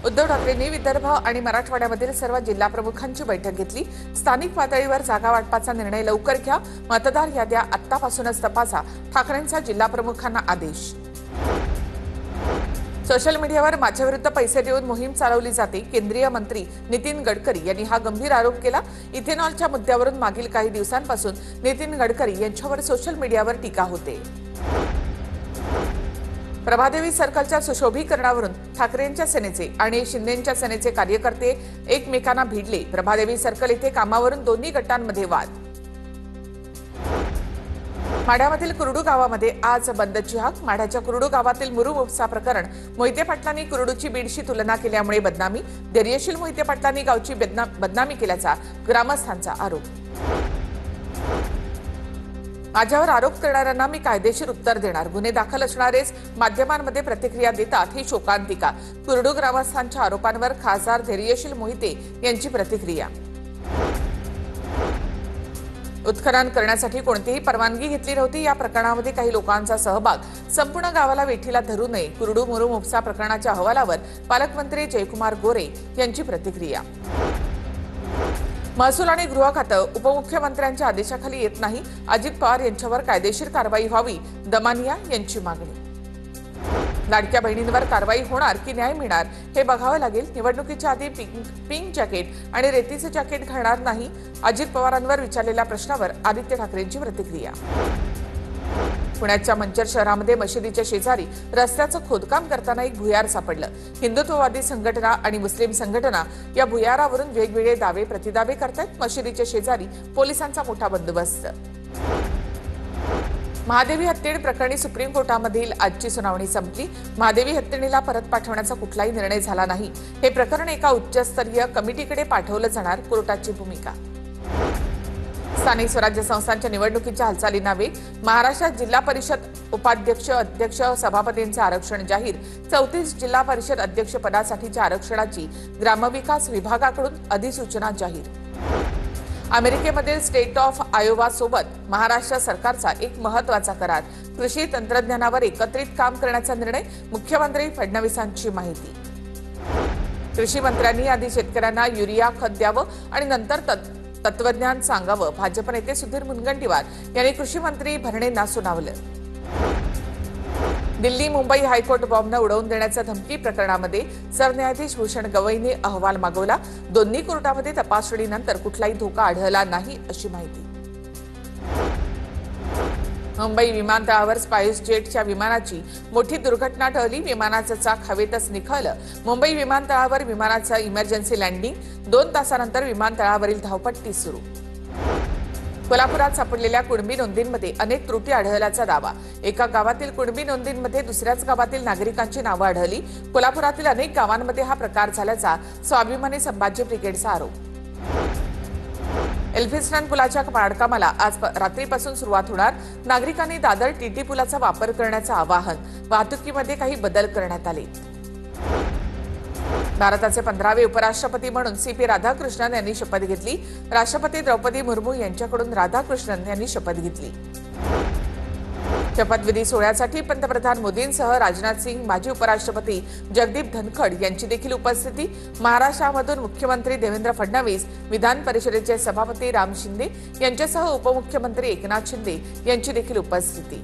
उद्धव ठाकरेंनी विदर्भ आणि मराठवाड्यामधील सर्व जिल्हा प्रमुखांची बैठक घेतली। स्थानिक पातळीवर जागा वाटपाचा निर्णय लवकर घ्या, मतदार याद्या आत्तापासूनच तपासा, ठाकरेंचा जिल्हा प्रमुखांना आदेश। सोशल मीडियावर माझ्याविरुद्ध पैसे देऊन मोहीम चालवली जाते, केंद्रीय मंत्री नितीन गडकरी यांनी हा गंभीर आरोप केला। इथेनॉलच्या मुद्द्यावरून मागील काही दिवसांपासून नितीन गडकरी यांच्यावर सोशल मीडियावर टीका होते। प्रभादेवी सर्कलच्या सुशोभीकरणावरून ठाकरेंच्या सेनेचे आणि शिंदेंच्या सेनेचे कार्यकर्ते एकमेकांना भिडले। प्रभादेवी सर्कल येथे कामावरून दोन्ही गटांमध्ये वाद। माढ्यामधील कुरडू गावामध्ये आज बंदची हाक। माढ्याच्या कुरडू गावातील मुरुम उपसा प्रकरण, मोहिते पाटलांनी कुरडूची बीडशी तुलना केल्यामुळे बदनामी। धैर्यशील मोहिते पाटलांनी गावची बदनामी केल्याचा ग्रामस्थांचा आरोप। माझ्यावर आरोप करणाऱ्यांना मी कायदेशीर उत्तर देणार, गुन्हे दाखल असणारेच माध्यमांमध्ये प्रतिक्रिया देतात ही शोकांतिका। कुरडू ग्रामस्थांच्या आरोपांवर खासदार धैर्यशील मोहिते यांची प्रतिक्रिया। उत्खनन करण्यासाठी कोणतीही परवानगी घेतली नव्हती, या प्रकरणामध्ये काही लोकांचा सहभाग, संपूर्ण गावाला वेठीला धरू नये। कुरडू मुरुम उपसा प्रकरणाच्या अहवालावर पालकमंत्री जयकुमार गोरे यांची प्रतिक्रिया। महसूल आणि गृह खातं उपमुख्यमंत्र्यांच्या आदेशाखाली येत नाही, अजित पवार यांच्यावर कायदेशीर कारवाई व्हावी, दमानिया यांची मागणी। लाडक्या बहिणींवर कारवाई होणार की न्याय मिळणार हे बघावं लागेल, निवडणुकीच्या आधी पिंक जॅकेट आणि रेतीचे जॅकेट घालणार नाही, अजित पवारांवर विचारलेल्या प्रश्नावर आदित्य ठाकरेंची प्रतिक्रिया। पुण्याच्या मंचर शहरामध्ये मशिदीच्या शेजारी रस्त्याचं खोदकाम करताना एक भुयार सापडलं। हिंदुत्ववादी संघटना आणि मुस्लिम संघटना या भुयारावरून वेगवेगळे दावे प्रतिदावे करतात। मशिदीच्या शेजारी पोलिसांचा मोठा बंदोबस्त। महादेवी हत्येड प्रकरणी सुप्रीम कोर्टामधील आजची सुनावणी संपली। महादेवी हत्येला परत पाठवण्याचा कुठलाही निर्णय झाला नाही, हे प्रकरण एका उच्चस्तरीय कमिटीकडे पाठवलं जाणार, कोर्टाची भूमिका। स्थानिक स्वराज्य संस्थांच्या निवडणुकीच्या हालचालींना वेग। महाराष्ट्रात जिल्हा परिषद उपाध्यक्ष, अध्यक्ष, सभापतींचे आरक्षण जाहीर। 34 जिल्हा परिषद अध्यक्षपदासाठीच्या आरक्षणाची ग्रामविकास विभागाकडून अधिसूचना जाहीर। अमेरिकेमधील स्टेट ऑफ आयोवा सोबत महाराष्ट्र सरकारचा एक महत्त्वाचा करार, कृषी तंत्रज्ञानावर एकत्रित काम करण्याचा निर्णय, मुख्यमंत्री फडणवीसांची माहिती। कृषी मंत्र्यांनी आधी शेतकऱ्यांना युरिया खत द्यावं आणि नंतर तत्वज्ञान सांगावं, भाजप नेते सुधीर मुनगंटीवार यांनी कृषी मंत्री भरणेंना सुनावलं। दिल्ली मुंबई हायकोर्ट बॉम्बनं उडवून देण्याच्या धमकी प्रकरणामध्ये सरन्यायाधीश भूषण गवईने अहवाल मागवला। दोन्ही कोर्टामध्ये तपासणीनंतर कुठलाही धोका आढळला नाही, अशी माहिती। मुंबई विमानतळावर स्पाइस जेटच्या विमानाची मोठी दुर्घटना टळली, विमानाचं चाक हवेतच निखळलं। मुंबई विमानतळावर विमानाचं इमर्जन्सी लँडिंग, 2 तासानंतर विमानतळावरील धावपट्टी सुरू। कोल्हापुरात सापडलेल्या कुणबी नोंदींमध्ये अनेक त्रुटी आढळल्याचा दावा। एका गावातील कुणबी नोंदींमध्ये दुसऱ्याच गावातील नागरिकांची नावं आढळली। कोल्हापुरातील अनेक गावांमध्ये हा प्रकार झाल्याचा स्वाभिमानी संभाजी ब्रिगेडचा आरोप। एल्फिन्स्टन पुलाच्या बांधकामाला आज रात्रीपासून सुरुवात होणार, नागरिकांनी दादर टीटी पुलाचा वापर करण्याचं आवाहन। वाहतुकीमध्ये काही बदल करण्यात आले। भारताचे 15वे उपराष्ट्रपती म्हणून सीपी राधाकृष्णन यांनी शपथ घेतली। राष्ट्रपती द्रौपदी मुर्मू यांच्याकडून राधाकृष्णन यांनी शपथ घेतली। शपथविधी सोहळ्यासाठी पंतप्रधान मोदींसह राजनाथ सिंग, माजी उपराष्ट्रपती जगदीप धनखड यांची देखील उपस्थिती। महाराष्ट्रामधून मुख्यमंत्री देवेंद्र फडणवीस, विधान परिषदेचे सभापती राम शिंदे यांच्यासह उपमुख्यमंत्री एकनाथ शिंदे यांची देखील उपस्थिती।